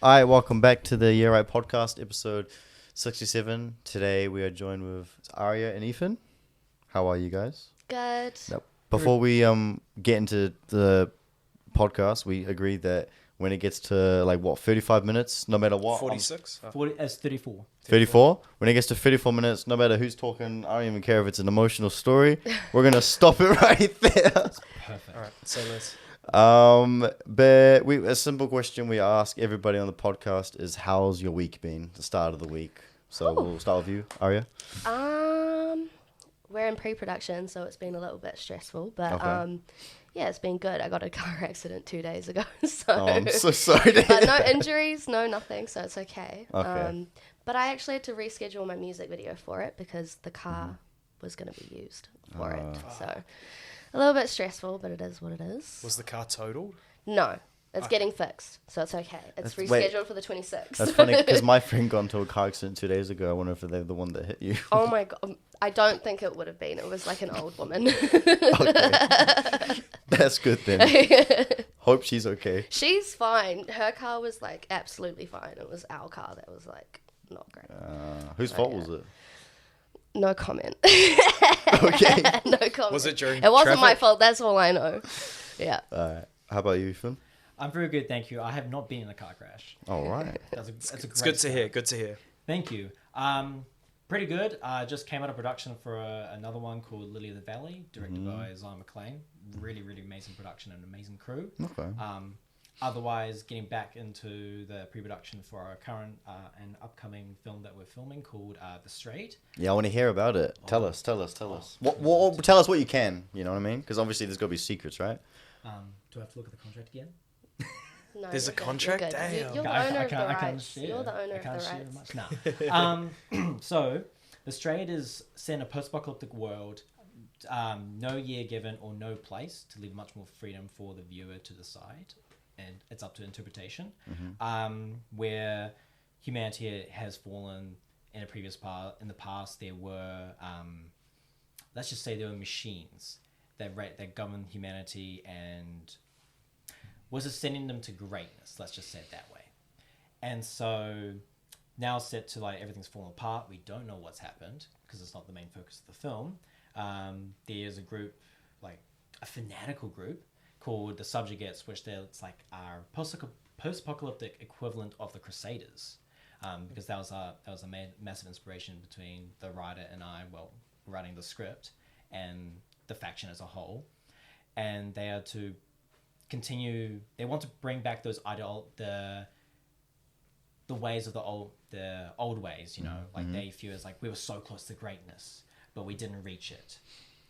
All right, welcome back to the YeahAlright podcast, episode 67. Today we are joined with Aria and Ethan. How are you guys? Good. Now, before we get into the podcast, we agreed that when it gets to 35 minutes, no matter what, 46? 34. 34. When it gets to 34 minutes, no matter who's talking, I don't even care if it's an emotional story. We're gonna stop it right there. Perfect. All right, so let's... But a simple question we ask everybody on the podcast is, how's your week been? The start of the week. So we'll start with you, Aria. We're in pre-production, so it's been a little bit stressful, but Okay. yeah, it's been good. I got a car accident 2 days ago, Oh, I'm so sorry. but no injuries, no nothing, so it's okay. Okay. But I actually had to reschedule my music video for it because the car was going to be used for it. So a little bit stressful, but it is what it is. Was the car totaled? No, it's getting fixed, so it's okay. It's rescheduled for the 26th. That's funny because my friend got into a car accident 2 days ago. I wonder if they're the one that hit you. Oh my God. I don't think it would have been. It was like an old woman. Okay. That's good then. Hope she's okay. She's fine. Her car was like absolutely fine. It was our car that was like not great. Whose fault was it? No comment. Okay. No comment. Was it during It wasn't my traffic? fault. That's all I know. Yeah. How about you, Ethan? I'm very good, thank you. I have not been in a car crash. All right. That's a It's great good to start. hear, good to hear. Thank you. Pretty good. Just came out of production for another one called Lily of the Valley, directed by Zion McLean. Really, really amazing production and amazing crew. Okay. Otherwise, getting back into the pre-production for our current and upcoming film that we're filming called The Straight. Yeah, I want to hear about it. Tell us. Tell us. What? Tell us what you can. You know what I mean? Because obviously there's got to be secrets, right? Do I have to look at the contract again? No, There's a you're good, contract? you're good. Damn. You're the I owner of can't- the I can't rights. share. You're the owner I of can't the share rights. much. No. So, The Straight is set in a post-apocalyptic world. No year given or no place to leave much more freedom for the viewer to decide, and it's up to interpretation. Where humanity has fallen in a previous in the past, there were let's just say there were machines that governed humanity and was ascending them to greatness. Let's just say it that way. And so now set to everything's fallen apart. We don't know what's happened because it's not the main focus of the film. There's a group, a fanatical group called the Subjugates, which it's our post-apocalyptic equivalent of the Crusaders, because that was a massive inspiration between the writer and I, writing the script and the faction as a whole. And they are to continue. They want to bring back those the ways of the old ways, they feel as we were so close to greatness, but we didn't reach it.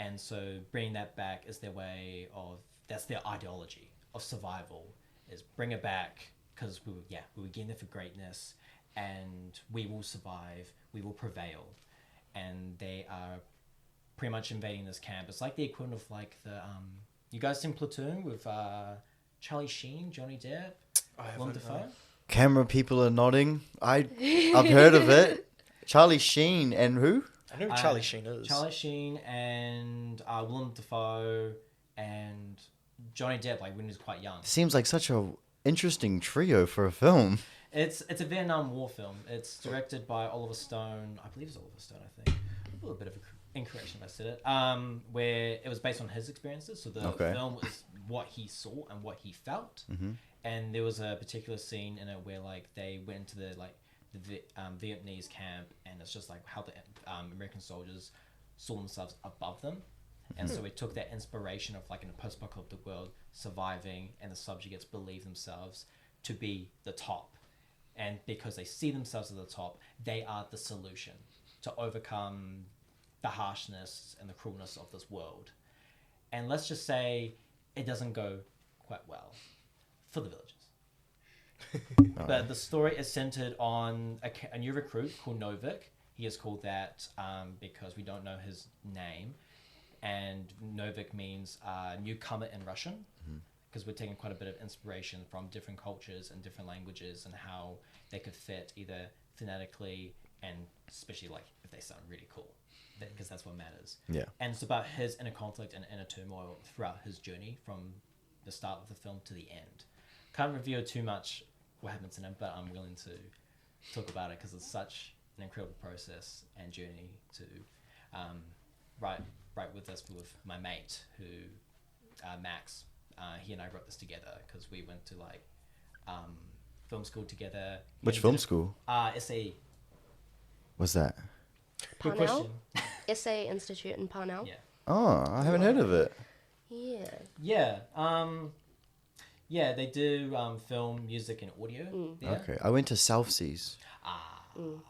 And so bringing that back is their way of, that's their ideology of survival, is bring it back because we were getting there for greatness and we will survive, we will prevail. And they are pretty much invading this camp. It's like the equivalent of you guys seen Platoon with Charlie Sheen, Johnny Depp, Willem Dafoe? Camera people are nodding. I've heard of it. Charlie Sheen and who? I know who Charlie Sheen is. Charlie Sheen and Willem Dafoe and Johnny Depp, when he was quite young. Seems like such a interesting trio for a film. It's a Vietnam War film. It's directed by Oliver Stone. I believe it's Oliver Stone, I think. A little bit of an incorrection if I said it. Where it was based on his experiences. So the film was what he saw and what he felt. Mm-hmm. And there was a particular scene in it where they went to the Vietnamese camp, and it's just how the American soldiers saw themselves above them. And so we took that inspiration of in a post-apocalyptic world, surviving, and the subjugates believe themselves to be the top. And because they see themselves at the top, they are the solution to overcome the harshness and the cruelness of this world. And let's just say it doesn't go quite well for the villagers. But the story is centered on a new recruit called Novik. He is called that because we don't know his name. And Novik means newcomer in Russian, because we're taking quite a bit of inspiration from different cultures and different languages and how they could fit either phonetically and especially if they sound really cool, because that's what matters. Yeah. And it's about his inner conflict and inner turmoil throughout his journey from the start of the film to the end. Can't reveal too much what happens in it, but I'm willing to talk about it because it's such an incredible process and journey to write with this with my mate who Max. He and I wrote this together because we went to like film school together. Which film school? SA. What's that? Good Parnell? question. SA Institute in Parnell. Yeah. Oh, I haven't heard of it. Yeah. Yeah. Yeah, they do film, music, and audio. There. Okay, I went to South Seas. Mm.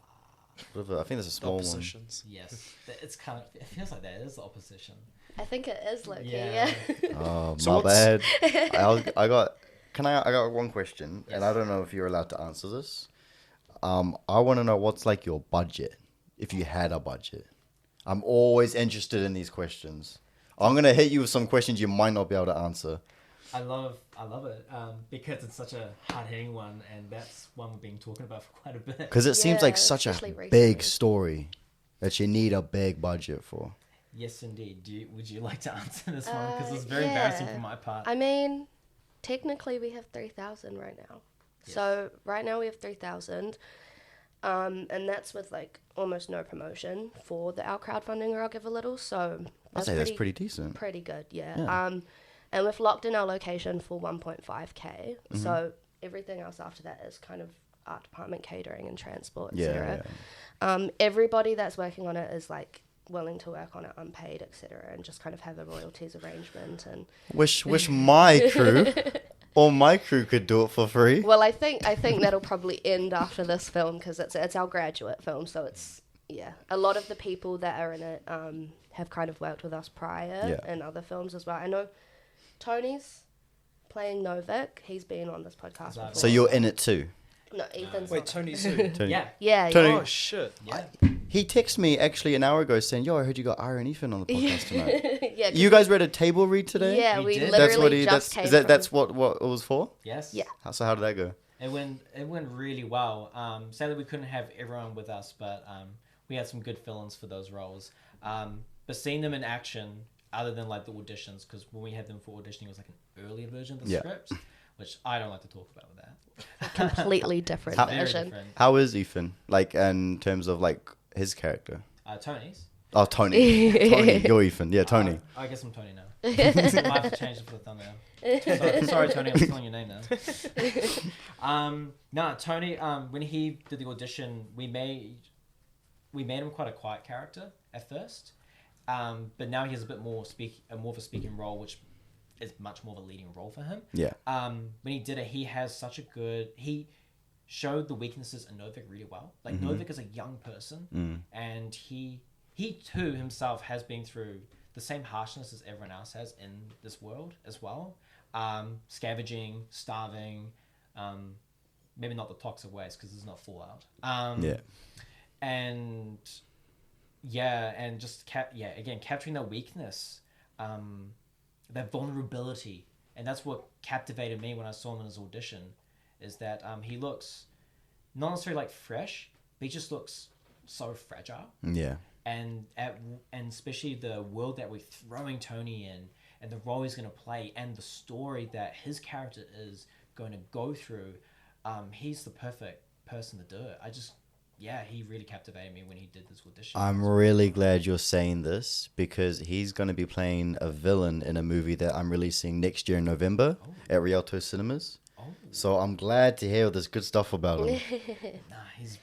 Whatever, I think there's a small one. Oppositions. Yes, it's kind of. It feels like that is the opposition. I think it is Loki. Yeah. Yeah. Oh, So my bad. what's- I got one question, Yes. and I don't know if you're allowed to answer this. I want to know what's like your budget, if you had a budget. I'm always interested in these questions. I'm gonna hit you with some questions you might not be able to answer. I love it because it's such a hard-hitting one, and that's one we've been talking about for quite a bit. Because it seems like Yeah, such a especially big recently. story that you need a big budget for. Yes, indeed. Would you like to answer this one? Because it's very embarrassing for my part. I mean, technically we have 3,000 right now. Yes. So right now we have 3,000. And that's with like almost no promotion for our crowdfunding or I'll Give a Little. So I'd say that's pretty decent. Pretty good, yeah. Yeah. And we've locked in our location for 1.5k. Mm-hmm. So everything else after that is kind of art department catering and transport, Yeah, etc. yeah. Everybody that's working on it is like willing to work on it unpaid, etc. And just kind of have a royalties arrangement. And Wish my crew or my crew could do it for free. well, I think that'll probably end after this film because it's our graduate film. So it's a lot of the people that are in it have kind of worked with us prior in other films as well. I know Tony's playing Novik. He's been on this podcast before. So you're in it too. No, Ethan's Wait, not. Tony's who? Tony. Yeah. Yeah, Tony- Oh shit. Yeah. He texted me actually an hour ago saying, "Yo, I heard you got Aria and Ethan on the podcast tonight." yeah. You guys read a table read today? Yeah, We we did. literally That's what he. just came That's from- what it was for. Yes. Yeah. So how did that go? It went really well. Sadly, we couldn't have everyone with us, but we had some good fill-ins for those roles. But seeing them in action, other than like the auditions, because when we had them for auditioning, it was like an earlier version of the Yeah. script, which I don't like to talk about with that. completely different How- Very version. different. How is Ethan? Like in terms of like his character? Tony's. Oh, Tony. Tony, you're Ethan. Yeah, Tony. I guess I'm Tony now. I have to change it for the thumbnail. Sorry, Tony, I'm telling your name now. Tony. When he did the audition, we made him quite a quiet character at first, but now he has a bit more of a speaking role, which is much more of a leading role for him. Yeah. When he did it, he showed the weaknesses in Novik really well. Like Novik is a young person, and he too himself has been through the same harshness as everyone else has in this world as well. Scavenging, starving, maybe not the toxic waste because there's not fallout. Yeah. And just again capturing that weakness, that vulnerability, and that's what captivated me when I saw him in his audition. Is that he looks not necessarily like fresh, but he just looks so fragile. Yeah. And especially the world that we're throwing Tony in, and the role he's going to play, and the story that his character is going to go through, he's the perfect person to do it. He really captivated me when he did this audition. I'm really glad you're saying this because he's going to be playing a villain in a movie that I'm releasing next year in November at Rialto Cinemas. Oh, So I'm glad to hear all this good stuff about him. nah, he's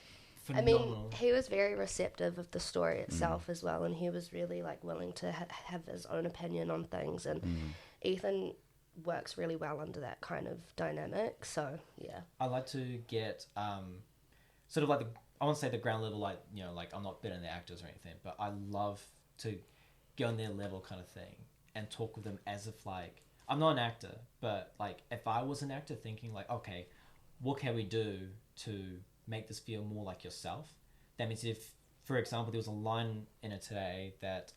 I phenomenal. mean, he was very receptive of the story itself as well, and he was really like willing to have his own opinion on things. And Ethan works really well under that kind of dynamic. So yeah, I like to get sort of like I won't say the ground level, like I'm not better than the actors or anything, but I love to go on their level kind of thing and talk with them as if like I'm not an actor, but like if I was an actor, thinking like, okay, what can we do to make this feel more like yourself? That means if, for example, there was a line in it today that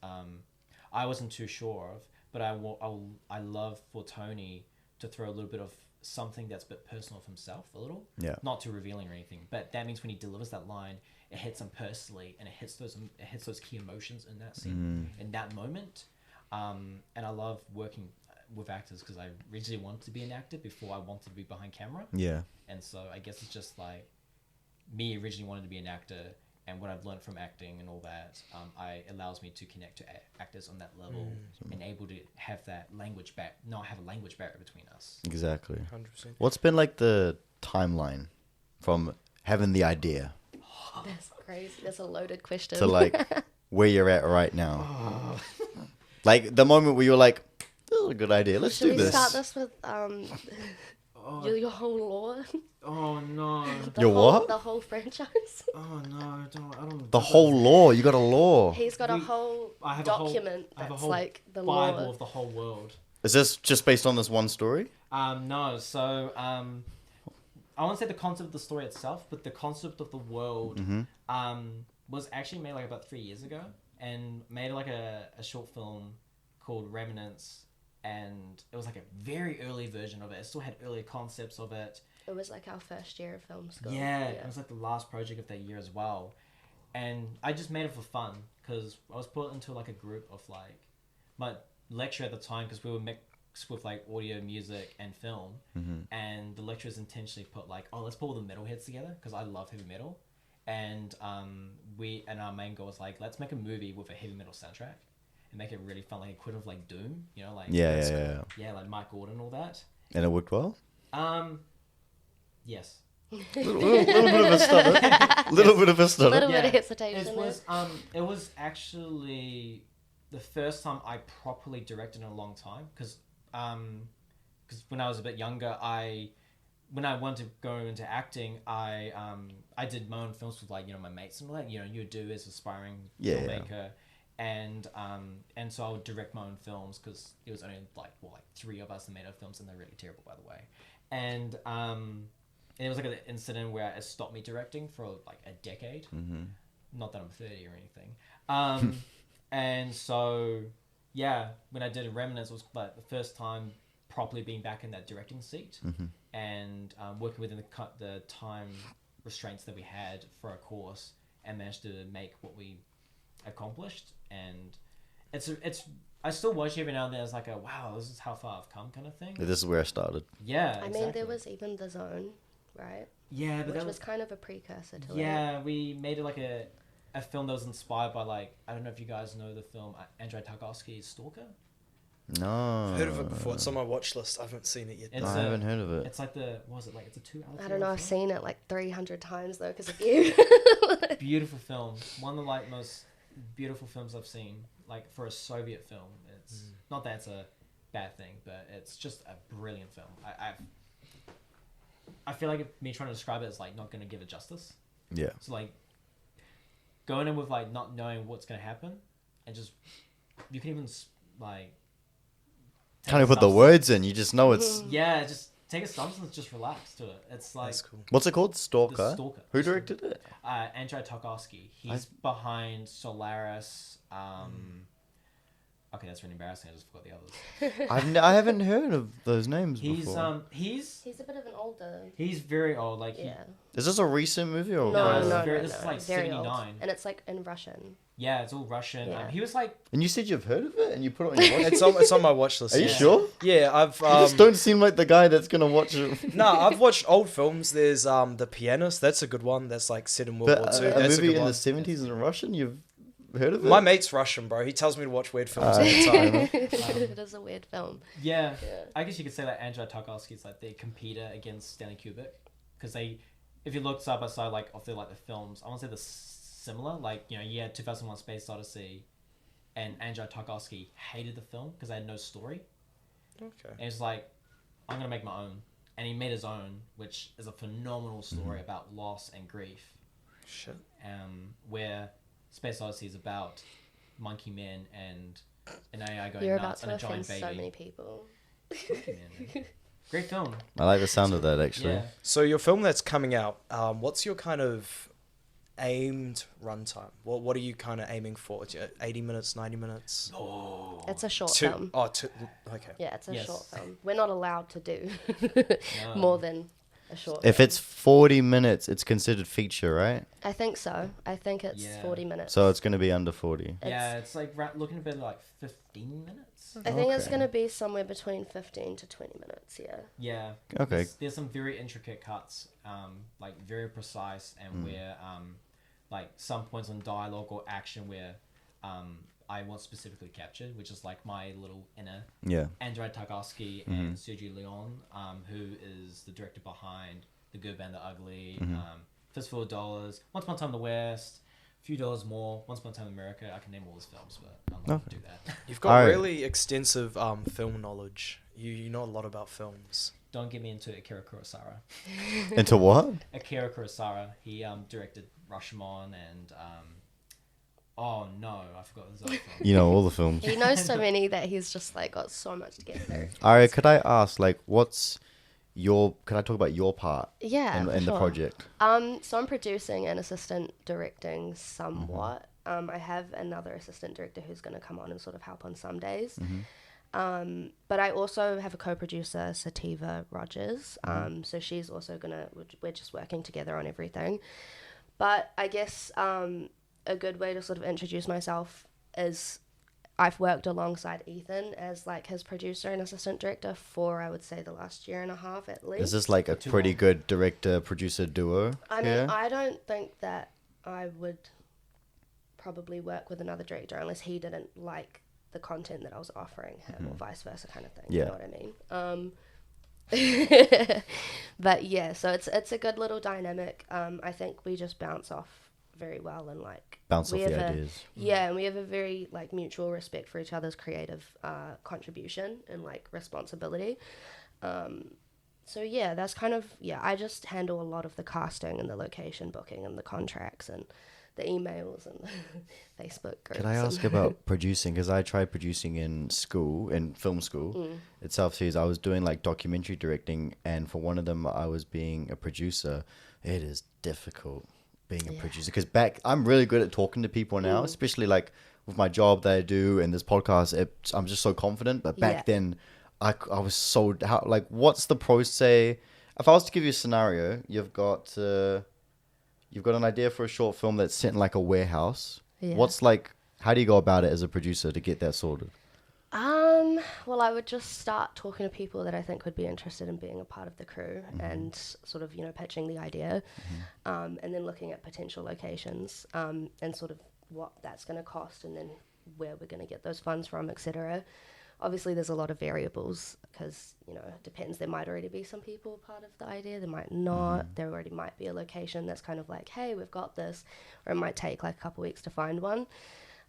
I wasn't too sure of, but I love for Tony to throw a little bit of something that's a bit personal of himself, a little. Yeah. Not too revealing or anything, but that means when he delivers that line, it hits him personally, and it hits those key emotions in that scene, in that moment. And I love working. with actors because I originally wanted to be an actor before I wanted to be behind camera. Yeah. And so I guess it's just like me originally wanted to be an actor, and what I've learned from acting and all that, allows me to connect to actors on that level and able to have that not have a language barrier between us. Exactly. 100%. What's been like the timeline from having the idea That's crazy. That's a loaded question. to like where you're at right now? Like the moment where you're like, this is a good idea. Let's Should do we this. start this with your whole lore? Oh no! Your what? The whole franchise. Oh no! I don't. The whole law. You got a law. He's got a whole I have document I have a that's whole like the Bible lore. of the whole world. Is this just based on this one story? No. So I won't say the concept of the story itself, but the concept of the world was actually made like about 3 years ago, and made like a short film called Remnants. And it was like a very early version of it. It still had earlier concepts of it. It was like our first year of film school. Yeah, it was like the last project of that year as well. And I just made it for fun because I was put into like a group of like my lecturer at the time, because we were mixed with like audio, music, and film. And the lecturers intentionally put like, oh, let's put all the metalheads together because I love heavy metal. And our main goal was like, let's make a movie with a heavy metal soundtrack. And make it really fun, like equivalent of like Doom, you know, like Yeah. like Mike Gordon and all that. And it worked well? Yes. Little bit of a stutter. Little bit of a stutter. Little bit of hesitation. It was actually the first time I properly directed in a long time, because when I was a bit younger, when I wanted to go into acting, I did my own films with like, you know, my mates and all that, you know, you do as aspiring filmmaker. And so I would direct my own films, because it was only like 3 of us that made our films, and they're really terrible, by the way. And it was like an incident where it stopped me directing for like a decade. Not that I'm 30 or anything. And so when I did Remnants, it was like the first time properly being back in that directing seat, and working within the time restraints that we had for our course, and managed to make what we accomplished. And it's I still watch it every now and then. It's like wow, this is how far I've come kind of thing. This is where I started. Yeah, I mean, there was even The Zone, right? Yeah, but which that was kind of a precursor to it. Yeah, we made it like a film that was inspired by, like, I don't know if you guys know the film Andrei Tarkovsky's Stalker. No. I've heard of it before. It's on my watch list. I haven't seen it yet. I haven't heard of it. It's like it's a 2 hour. I don't know. I've seen it like 300 times though, because of you. Beautiful film. One of the like most beautiful films I've seen, like for a Soviet film. It's not that it's a bad thing, but it's just a brilliant film. I feel like me trying to describe it is like not going to give it justice. Yeah. So like going in with like not knowing what's going to happen, and just you can even like Can't even put the words in. You just know it's. just take a substance, just relax to it. It's like That's cool. What's it called? Stalker. The Stalker. Who directed it? Andrei Tarkovsky. He's behind Solaris. Okay, that's really embarrassing. I just forgot the others. I haven't heard of those names before. He's He's a bit of an older. He's very old. Like Is this a recent movie or? No, this is like very 79. old. And it's like in Russian. Yeah, it's all Russian. Yeah. He was like. And you said you've heard of it, and you put it on your watch. It's on my watch list. Are you sure? Yeah, I've. You just don't seem like the guy that's gonna watch it. No, I've watched old films. There's The Pianist. That's a good one. That's like set in World War II. A That's movie good in one. the 70s in Russian. You've heard of it? My mate's Russian, bro. He tells me to watch weird films all the time. It is a weird film. Yeah, I guess you could say that Andrei Tarkovsky is like the competitor against Stanley Kubrick, because if you look side by side, like of the films, I want to say they're similar. Like, you know, you had 2001: Space Odyssey, and Andrei Tarkovsky hated the film because they had no story. Okay. And he's like, I'm gonna make my own, and he made his own, which is a phenomenal story about loss and grief. Shit. Where Space Odyssey is about monkey men and an AI going You're about nuts to and a offend giant baby. so many people. Monkey man. Great film. I like the sound of that, actually. Yeah. So your film that's coming out, what's your kind of aimed runtime? What are you kind of aiming for? 80 minutes, 90 minutes? Oh. It's a short film. Okay. Yeah, it's a Yes. short film. We're not allowed to do No. more than a short If film. it's 40 minutes, it's considered feature, right? I think so. I think it's Yeah. 40 minutes. So it's going to be under 40. Yeah, it's like looking a bit like 15 minutes. I think it's Okay. going to be somewhere between 15 to 20 minutes, yeah. Yeah. Okay. There's some very intricate cuts, like very precise, and where like some points on dialogue or action where I want specifically captured, which is like my little inner Yeah. Andrei Tarkovsky and Sergio Leone, who is the director behind The Good, Bad, and the Ugly, Fistful of Dollars, Once Upon a Time in the West, Few Dollars More, Once Upon a Time in America. I can name all his films, but I'm not going to do that. You've got Alright. really extensive film knowledge. You know a lot about films. Don't get me into Akira Kurosawa. Into what? Akira Kurosawa, he directed Rashomon and oh no, I forgot his other film. You know all the films. He knows so many that he's just like got so much to get through. Aria, could I ask, like, could I talk about your part Yeah, in for the sure. project? So I'm producing and assistant directing somewhat. I have another assistant director who's going to come on and sort of help on some days. But I also have a co-producer, Sativa Rogers. So she's also we're just working together on everything. But I guess a good way to sort of introduce myself is I've worked alongside Ethan as like his producer and assistant director for, I would say, the last year and a half at least. Is this like a Too pretty long. good director-producer duo? I mean, here? I don't think that I would probably work with another director unless he didn't like the content that I was offering him or vice versa kind of thing. Yeah. You know what I mean? But yeah, so it's a good little dynamic. I think we just bounce off very well and like Bounce off we have the a- ideas. Yeah, and we have a very like mutual respect for each other's creative contribution and like responsibility. So yeah, that's kind of, I just handle a lot of the casting and the location booking and the contracts and the emails and the Facebook groups. Could I ask about producing? Because I tried producing in film school at South Seas. I was doing like documentary directing, and for one of them, I was being a producer. It is difficult being a producer because I'm really good at talking to people now, especially like with my job that I do and this podcast. I'm just so confident, but back then, I was so what's the process? If I was to give you a scenario, you've got an idea for a short film that's set in like a warehouse. Yeah. How do you go about it as a producer to get that sorted? Well, I would just start talking to people that I think would be interested in being a part of the crew and sort of, pitching the idea, and then looking at potential locations, and sort of what that's going to cost and then where we're going to get those funds from, etc. Obviously, there's a lot of variables because, it depends. There might already be some people part of the idea. There might not. There already might be a location that's kind of like, hey, we've got this. Or it might take like a couple weeks to find one.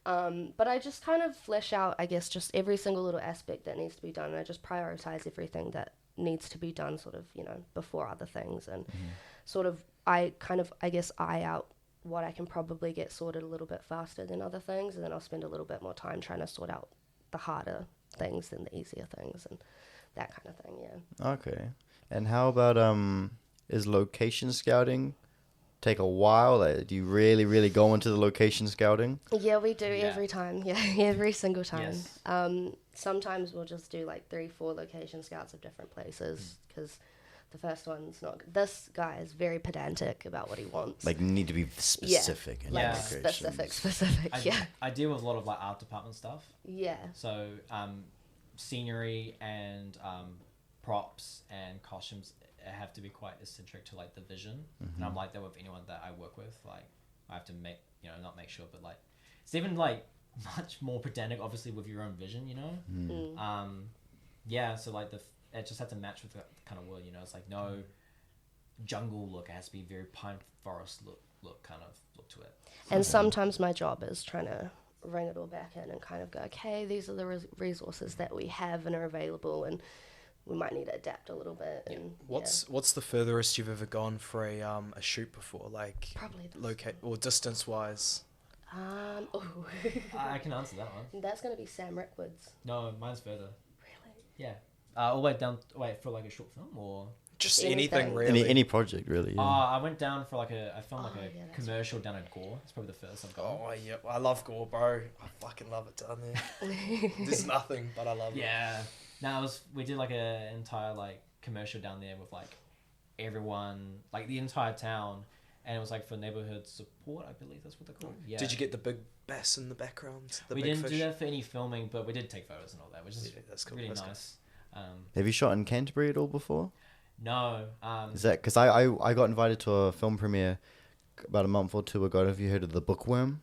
But I just kind of flesh out, I guess, just every single little aspect that needs to be done. And I just prioritize everything that needs to be done sort of, before other things. And sort of, I guess, eye out what I can probably get sorted a little bit faster than other things. And then I'll spend a little bit more time trying to sort out the harder things than the easier things and that kind of thing. Okay. And how about is location scouting take a while? Do you really, really go into the location scouting? Yeah, we do every time. Yeah, every single time. Yes. Sometimes we'll just do like 3-4 location scouts of different places because the first one's not. This guy is very pedantic about what he wants. Like, need to be specific. in like your Yeah. locations. specific. I deal with a lot of like art department stuff. Yeah. So scenery and props and costumes have to be quite eccentric to like the vision, and I'm like that with anyone that I work with. Like I have to not make sure, but like it's even like much more pedantic, obviously, with your own vision. So like it just has to match with the kind of world. It's like no jungle look. It has to be very pine forest look kind of look to it. And sometimes my job is trying to bring it all back in and kind of go, okay, these are the resources that we have and are available, and we might need to adapt a little bit. And What's the furthest you've ever gone for a shoot before, like probably this. or distance wise? I can answer that one. That's gonna be Sam Rickwoods. No, mine's further. Really? Yeah. All the way down. Wait, for like a short film or? Just anything. anything really. Any project, really. Yeah. I went down for I filmed Oh, a yeah, that's commercial down at Gore. It's probably the first I've gone. Oh yeah, I love Gore, bro. I fucking love it down there. There's nothing, but I love it. Yeah. No, we did like an entire like commercial down there with like everyone, like the entire town, and it was like for neighborhood support, I believe that's what they're called. Yeah. Did you get the big bass in the background? We didn't do that for any filming, but we did take photos and all that, which is that's cool. really That's nice. Have you shot in Canterbury at all before? No. Is that because I got invited to a film premiere about a month or two ago? Have you heard of The Bookworm?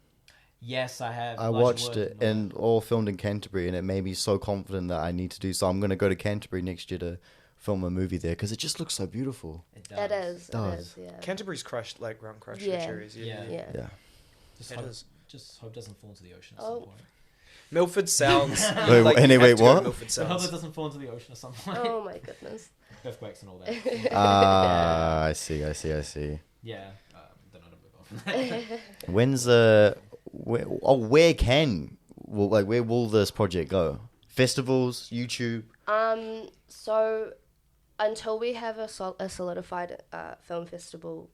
Yes, I have. I watched it and all filmed in Canterbury, and it made me so confident that I need to do so. I'm going to go to Canterbury next year to film a movie there because it just looks so beautiful. It does. It is. Does. It is, yeah. Canterbury's crushed, like Round Crush Yeah. series. Yeah. Just hope it doesn't fall into the ocean at Oh. some point. Milford sounds. Wait, like anyway, you have to go to what? Milford So hope Sounds. it doesn't fall into the ocean at some point. Oh my goodness. Earthquakes and all that. Ah, I see. Yeah. Don't know to move on from that. When's where will this project go? Festivals, YouTube. So until we have a solidified film festival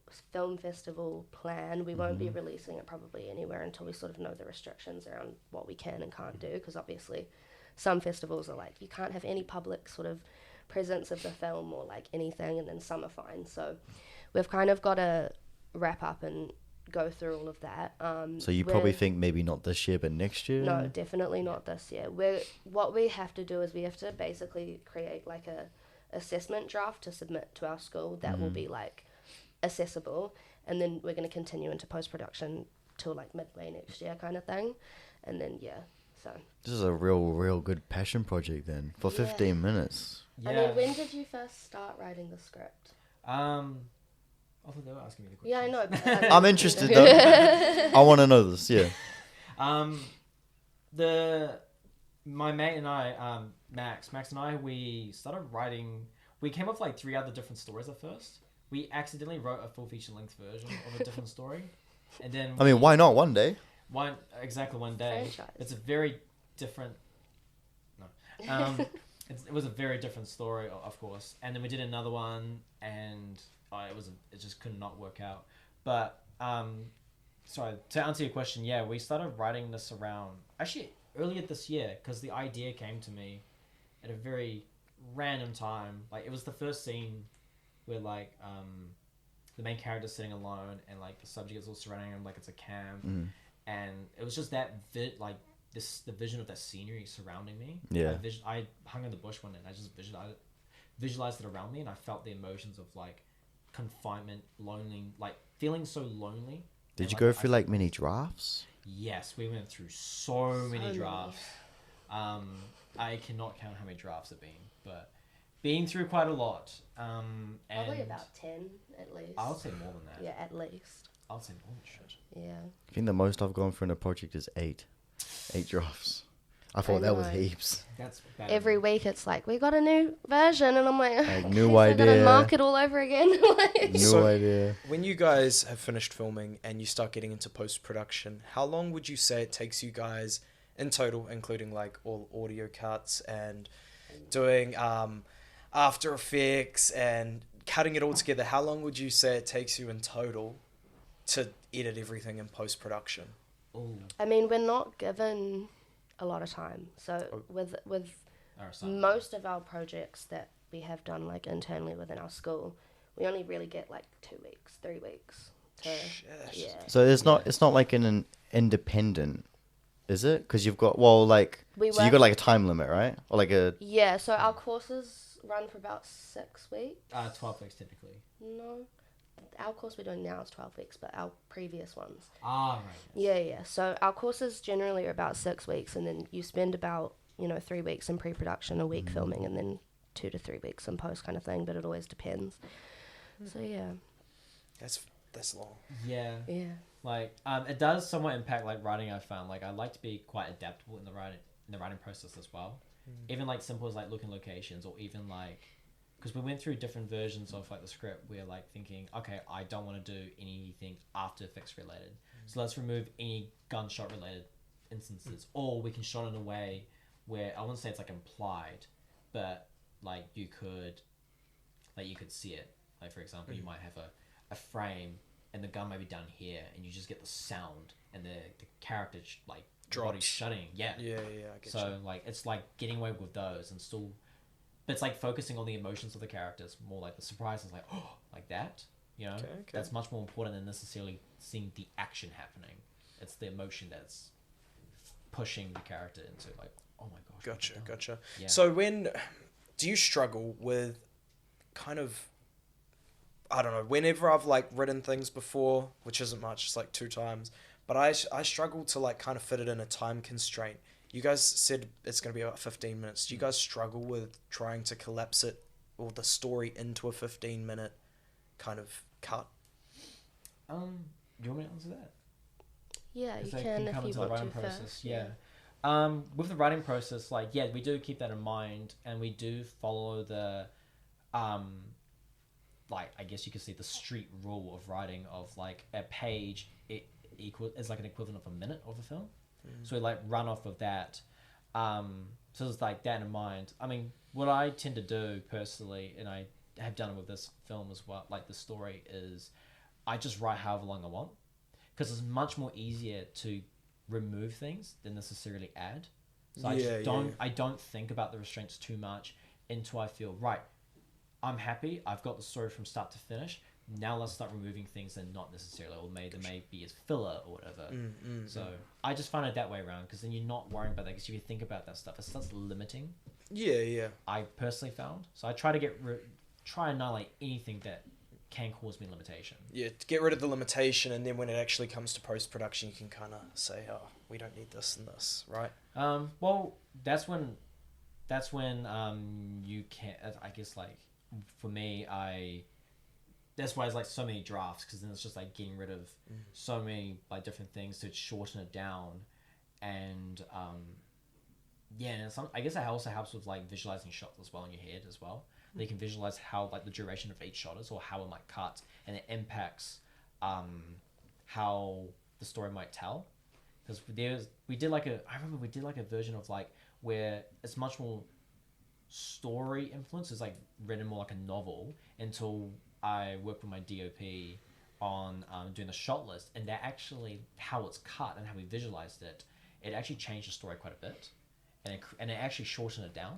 plan, we won't be releasing it probably anywhere until we sort of know the restrictions around what we can and can't do. Because obviously, some festivals are like you can't have any public sort of presence of the film or like anything, and then some are fine. So we've kind of got to wrap up and go through all of that. So you probably think maybe not this year, but next year? No, definitely not this year. What we have to do is we have to basically create like a assessment draft to submit to our school that will be like accessible, and then we're going to continue into post-production till like midway next year kind of thing, and then so This is a real good passion project then for 15 minutes. I mean, when did you first start writing the script? I thought they were asking me the question. Yeah, I know. I'm interested though. I want to know this. Yeah. My mate and I, Max and I, we started writing. We came up with like 3 other different stories at first. We accidentally wrote a full feature-length version of a different story, and then I mean, why not one day? one day. Franchise. It's a very different. No, it was a very different story, of course. And then we did another one, and it just could not work out. But sorry, to answer your question, yeah, we started writing this around actually earlier this year because the idea came to me at a very random time. Like it was the first scene where like the main character's sitting alone and like the subject is all surrounding him like it's a camp, and it was just that the vision of that scenery surrounding me. Yeah. I hung in the bush one day and I just visualized it around me, and I felt the emotions of like confinement, lonely, like feeling so lonely. Did And, you go through like many drafts? Yes, we went through so many drafts. I cannot count how many drafts have been, but been through quite a lot. Probably And about 10 at least. I would say more than that. Yeah, at least. I would say more than that. Yeah. I think the most I've gone through in a project is 8 drafts. I thought that was know. heaps. That's bad. Every week it's like, we got a new version, and I'm like, new I gotta idea. mark it all over again. Like, No So- idea. When you guys have finished filming and you start getting into post-production, how long would you say it takes you guys in total, including like all audio cuts and doing After Effects and cutting it all together? How long would you say it takes you in total to edit everything in post-production? Ooh, I mean, we're not given a lot of time. So with our assignment. most of our projects that we have done like internally within our school, we only really get like 2 weeks, 3 weeks to Shit. So it's not like an independent, is it? Because you've got you got like a time limit, right? Or like a Yeah, so our courses run for about 6 weeks. 12 weeks typically. No, our course we're doing now is 12 weeks, but our previous ones. Right. Yeah. So our courses generally are about 6 weeks, and then you spend about 3 weeks in pre-production, a week filming, and then 2 to 3 weeks in post kind of thing. But it always depends. So yeah. That's long. Yeah. Yeah. Like it does somewhat impact like writing. I found like I like to be quite adaptable in the writing process as well. Even like simple as like looking locations, or even like because we went through different versions of like the script. We're like thinking, okay, I don't want to do anything After Effects related, so let's remove any gunshot related instances, or we can shot in a way where I wouldn't say it's like implied, but like you could see it. Like for example, you might have a frame and the gun may be down here, and you just get the sound and the character like body Drops. shutting. Yeah. Yeah, I get So you. like it's like getting away with those and still, but it's like focusing on the emotions of the characters more like the surprise is like, oh, like that. You know, that's much more important than necessarily seeing the action happening. It's the emotion that's pushing the character into like, oh my gosh. Gotcha. Yeah. So do you struggle with kind of, I don't know, whenever I've like written things before, which isn't much, it's like 2 times, but I struggle to like kind of fit it in a time constraint. You guys said it's going to be about 15 minutes. Do you guys struggle with trying to collapse it or the story into a 15-minute kind of cut? Do you want me to answer that? Yeah, you can if you want to first. Yeah. With the writing process, like, yeah, we do keep that in mind, and we do follow the, like, I guess you could say the street rule of writing of like a page is like an equivalent of a minute of a film. So we like run off of that. So it's like that in mind. I mean, what I tend to do personally, and I have done it with this film as well, like the story, is I just write however long I want, because it's much more easier to remove things than necessarily add. So I don't think about the restraints too much until I feel right. I'm happy. I've got the story from start to finish. Now let's start removing things that not necessarily, or there may be as filler or whatever. So I just find it that way around, because then you're not worrying about that. Because if you think about that stuff, it starts limiting. Yeah. I personally found. So I try to try and annihilate anything that can cause me limitation. Yeah, to get rid of the limitation, and then when it actually comes to post-production, you can kind of say, oh, we don't need this and this, right? Well, that's when you can, I guess, like, for me, that's why it's like so many drafts, because then it's just like getting rid of so many like different things to shorten it down. And and I guess it also helps with like visualizing shots as well in your head as well. You can visualize how like the duration of each shot is, or how it might cut, and it impacts how the story might tell. Because we did like a version of like where it's much more story influence. It's like written more like a novel, until I worked with my DOP on doing the shot list, and that actually, how it's cut and how we visualized it, it actually changed the story quite a bit, and it actually shortened it down.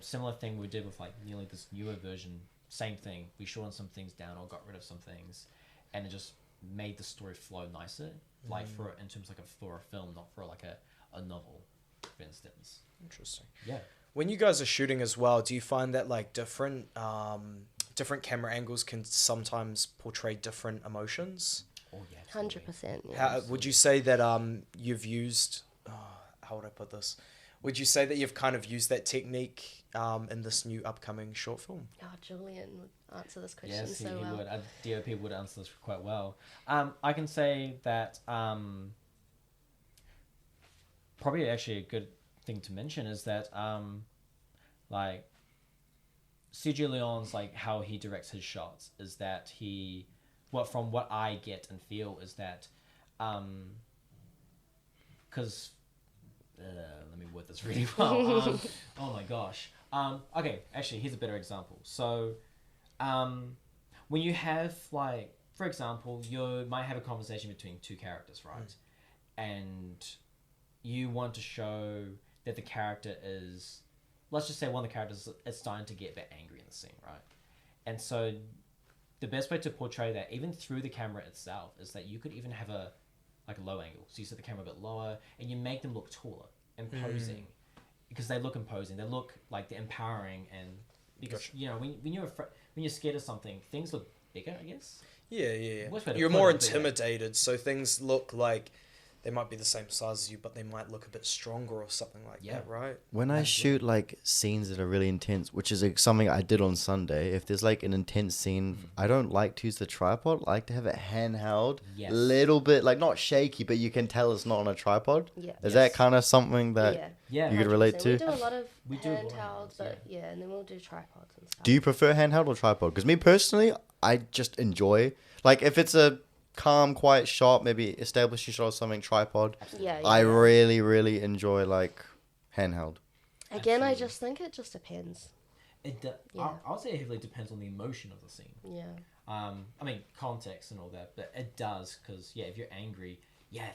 Similar thing we did with like nearly this newer version. Same thing. We shortened some things down or got rid of some things, and it just made the story flow nicer. Like in terms like for a film, not for like a novel, for instance. Interesting. Yeah. When you guys are shooting as well, do you find that like different camera angles can sometimes portray different emotions? Oh yeah. 100%. Yeah. How would you say that you've used? How would I put this? Would you say that you've kind of used that technique in this new upcoming short film? Oh, Julian would answer this question yes, so he well. would. DOP would answer this quite well. I can say that probably actually a good thing to mention is that like Sergio Leone's like how he directs his shots is that from what I get and feel is that because let me word this really well. Oh my gosh. Okay, actually, here's a better example. So, when you have like, for example, you might have a conversation between two characters, right? And you want to show that the character is, let's just say one of the characters is starting to get a bit angry in the scene, right? And so, the best way to portray that, even through the camera itself, is that you could even have a low angle. So you set the camera a bit lower, and you make them look taller, imposing, because they look imposing. They look like they're empowering, and because you know when you're scared of something, things look bigger, I guess. Yeah. You're more intimidated, so things look like they might be the same size as you, but they might look a bit stronger or something like that, right? When I shoot like scenes that are really intense, which is something I did on Sunday, if there's like an intense scene, I don't like to use the tripod. I like to have it handheld, a little bit, like not shaky, but you can tell it's not on a tripod. Yeah. Is that kind of something that you could relate to? We do a lot of handheld, but and then we'll do tripods and stuff. Do you prefer handheld or tripod? Because me personally, I just enjoy, like if it's a calm, quiet shot, maybe establishing shot or something, tripod. I really, really enjoy like handheld. Again, I just think it just depends. I would say it heavily depends on the emotion of the scene. Yeah. I mean, context and all that, but it does, because if you're angry,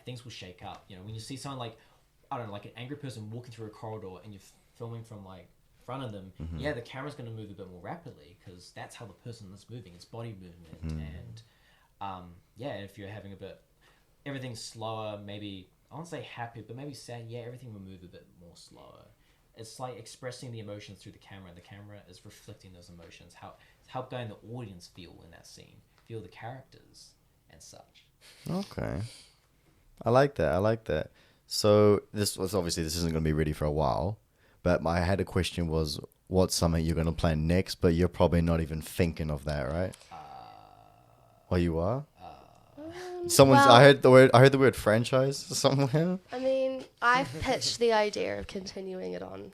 things will shake up. You know, when you see someone like, I don't know, like an angry person walking through a corridor and you're filming from like front of them, yeah, the camera's going to move a bit more rapidly because that's how the person is moving. It's body movement. And yeah, if you're having a bit, everything's slower, maybe, I won't say happy, but maybe sad, yeah, everything will move a bit more slower. It's like expressing the emotions through the camera, and the camera is reflecting those emotions. How it's helping the audience feel in that scene, feel the characters and such. Okay. I like that. So this isn't going to be ready for a while, but I had a question was, what's something you're going to plan next, but you're probably not even thinking of that, right? Oh, you are? I heard the word franchise somewhere. I mean, I've pitched the idea of continuing it on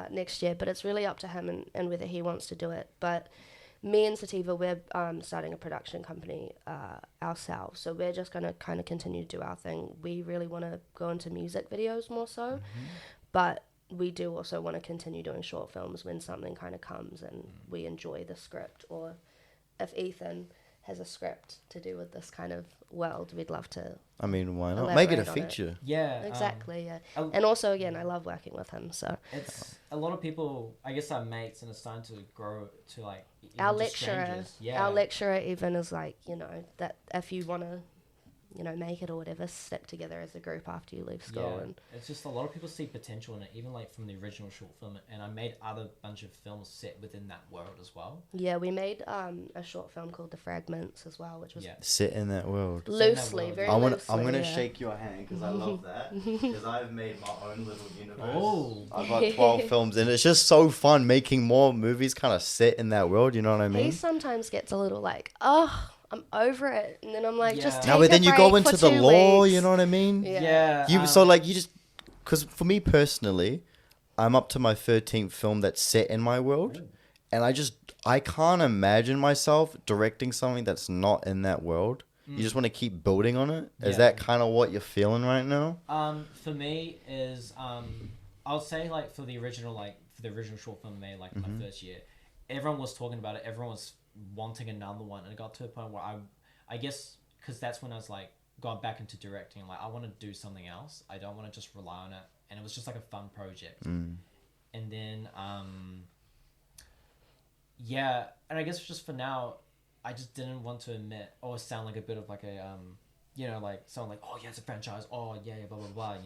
next year, but it's really up to him and whether he wants to do it. But me and Sativa, we're starting a production company ourselves, so we're just going to kind of continue to do our thing. We really want to go into music videos more so, but we do also want to continue doing short films when something kind of comes and we enjoy the script, or if Ethan has a script to do with this kind of world, we'd love to. I mean, why not? Make it a feature. Yeah. Exactly, yeah. And also, again, I love working with him, so. It's a lot of people, I guess, our mates, and it's starting to grow to, like, our lecturer even is like, that if you want to, make it or whatever, stick together as a group after you leave school. Yeah, and it's just a lot of people see potential in it, even like from the original short film, and I made other bunch of films set within that world as well. Yeah, we made a short film called The Fragments as well, which was set in that world. Loosely, very loosely. I'm gonna shake your hand because I love that, because I've made my own little universe. I've got 12 films, and it's just so fun making more movies kind of set in that world. You know what I mean? He sometimes gets a little like, I'm over it, and then I'm like, just take no, but then you go into the law. Weeks. You know what I mean? Yeah. Because for me personally, I'm up to my 13th film that's set in my world, and I can't imagine myself directing something that's not in that world. You just want to keep building on it. Is that kind of what you're feeling right now? For me is I would say like for the original short film I made like my first year, everyone was talking about it. Everyone was wanting another one, and it got to a point where I guess because that's when I was like got back into directing, like I want to do something else. I don't want to just rely on it, and it was just like a fun project. And then and I guess just for now, I just didn't want to admit or sound like a bit of like a like someone like, oh yeah, it's a franchise, oh yeah, blah blah blah,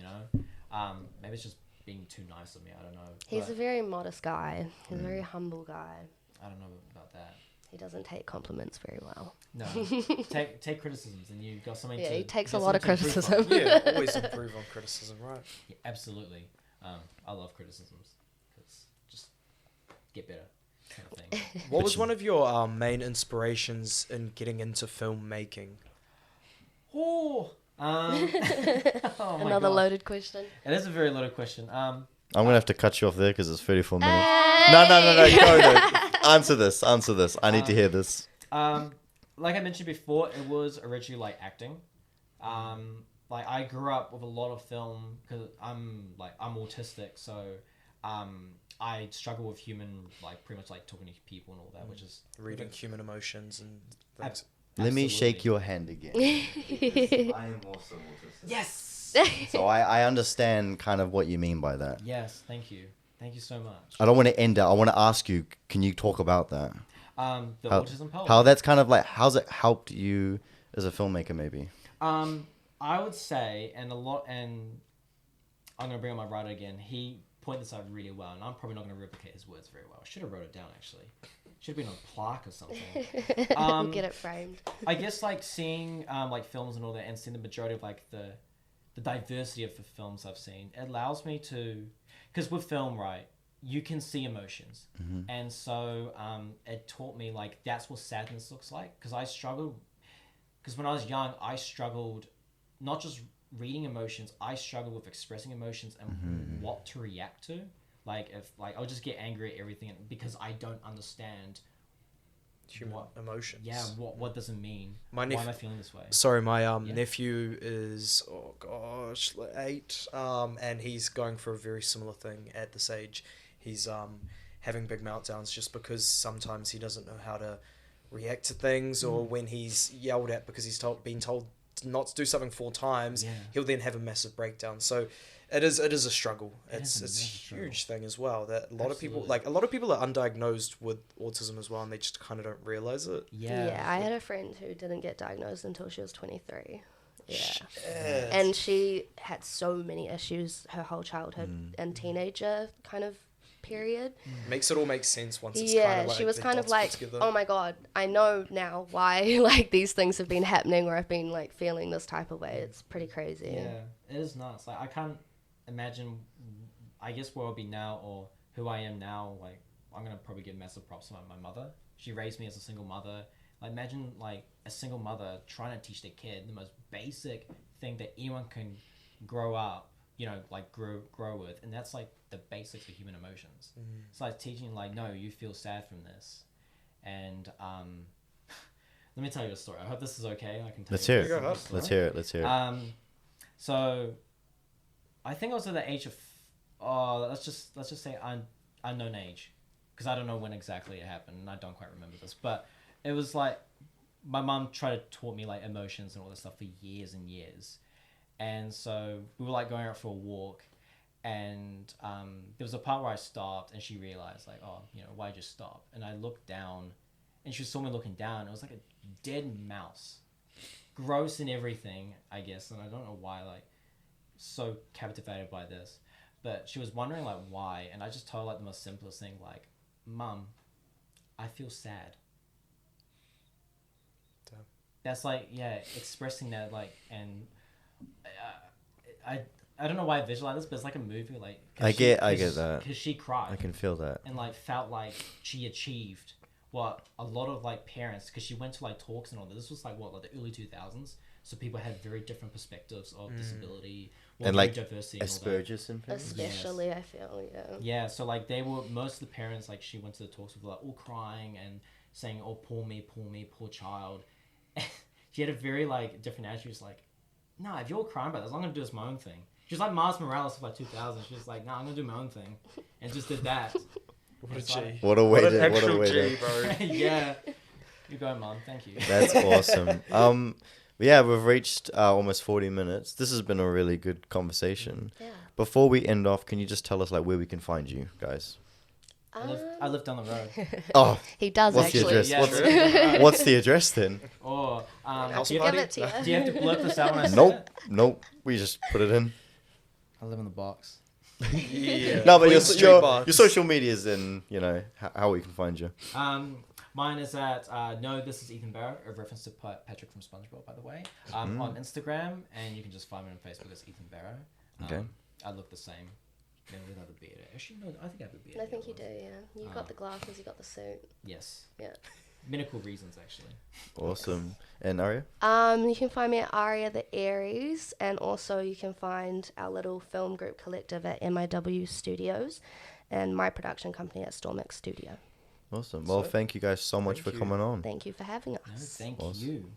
maybe it's just being too nice of me, I don't know. He's a very modest guy. He's a very humble guy. I don't know about that. He doesn't take compliments very well. No, take criticisms, and you've got something. Yeah, he takes a lot of criticism. Yeah, always improve on criticism, right? Yeah, absolutely. I love criticisms because just get better, kind of thing. What was one of your main inspirations in getting into filmmaking? Another loaded question. It is a very loaded question. I'm gonna have to cut you off there because it's 34 minutes. No. Go. Answer this. I need to hear this. Like I mentioned before, it was originally like acting. Like I grew up with a lot of film because I'm autistic, so I struggle with pretty much like talking to people and all that, which is reading human emotions and things. Let me shake your hand again. I am also autistic. Yes. So I understand kind of what you mean by that. Yes, thank you so much. I don't want to end it. I want to ask you, can you talk about that? Autism part. How that's kind of like, how's it helped you as a filmmaker maybe? I would say, and I'm going to bring up my writer again, he pointed this out really well, and I'm probably not going to replicate his words very well. I should have wrote it down actually. Should have been on a plaque or something. Get it framed. I guess like seeing like films and all that, and seeing the majority of like the diversity of the films I've seen, it allows me to, because with film, right, you can see emotions, and so it taught me like that's what sadness looks like. Because I struggled, because when I was young, I struggled not just reading emotions, I struggled with expressing emotions and what to react to. Like if I'll just get angry at everything because I don't understand human emotions. Yeah, what does it mean? Why am I feeling this way? Sorry, my nephew is 8, and he's going for a very similar thing at this age. He's having big meltdowns just because sometimes he doesn't know how to react to things, or when he's yelled at because he's been told not to do something 4 times, he'll then have a massive breakdown. So It is a struggle. It's It's a struggle. huge thing as well that a lot of people Absolutely. are undiagnosed with autism as well, and they just kind of don't realize it. Yeah, I had a friend who didn't get diagnosed until she was 23. Yeah. Shit. And she had so many issues her whole childhood and teenager kind of period. Makes it all make sense once it's Yeah, kind of like she was the kind of dots put like, together. oh my God, I know now why like these things have been happening or I've been like feeling this type of way. It's pretty crazy. Yeah, it is nuts. Like I can't imagine. I guess where I'll be now or who I am now. Like I'm gonna probably give massive props to my mother. She raised me as a single mother. Like imagine like a single mother trying to teach their kid the most basic thing that anyone can grow up. You know, like grow with, and that's like the basics of human emotions. It's like teaching like, no, you feel sad from this, and let me tell you a story. I hope this is okay. I can tell Let's you hear this it. Go story. Let's hear it. Let's hear it. So I think I was at the age of let's just say unknown age, because I don't know when exactly it happened, and I don't quite remember this, but it was like my mom tried to taught me like emotions and all this stuff for years and years. And so we were like going out for a walk, and there was a part where I stopped, and she realized like, oh, you know, why did you stop? And I looked down, and she saw me looking down. It was like a dead mouse, gross and everything, I guess. And I don't know why, like, so captivated by this, but she was wondering like why, and I just told her like the most simplest thing, like, Mum, I feel sad. Damn. That's like, yeah, expressing that, like, and I don't know why I visualize this, but it's like a movie, like I get that. because she cried I can feel that. and like felt like she achieved what a lot of like parents, because she went to like talks and all that. This was like what, like the early 2000s, so people had very different perspectives of disability or And like diversity and all that. Asperger's syndrome. Especially, I feel, yeah. Yeah, so like they were, most of the parents, like she went to the talks with like all crying and saying, oh, poor me, poor child. She had a very like different attitude. She's like, nah, if you're crying about this, I'm gonna do this my own thing. She was like Miles Morales of like 2000. She was like, nah, I'm gonna do my own thing, and just did that. What a It's G. like- What a way What an to. What a actual way G, to. bro. Yeah, you go, Mom. Thank you. That's awesome. Yeah, we've reached almost 40 minutes. This has been a really good conversation. Yeah. Before we end off, can you just tell us like where we can find you guys? I live down the road. Oh, He does what's the actually. address? Yeah, What's, I live down the road. what's the address then? Or I House can party? give it to you. do you have to blurb this out when I say Nope, it? nope. We just put it in. I live in the box. Yeah. No, but Queen your, Street your, box. your social medias and you know how we can find you. Mine is at no, this is Ethan Barrow, a reference to Patrick from SpongeBob, by the way. On Instagram, and you can just find me on Facebook as Ethan Barrow. Okay. I look the same. Yeah, without a beard. Actually, no, I think I have a beard. I think you do, yeah. You got the glasses, you got the suit. Yes. Yeah. Medical reasons, actually. Awesome. And Aria? You can find me at Aria the Aries, and also you can find our little film group collective at MIW Studios, and my production company at Stormix Studio. Awesome. Well, So, thank you guys so much thank for you. coming on. Thank you for having us. No, thank Awesome. you.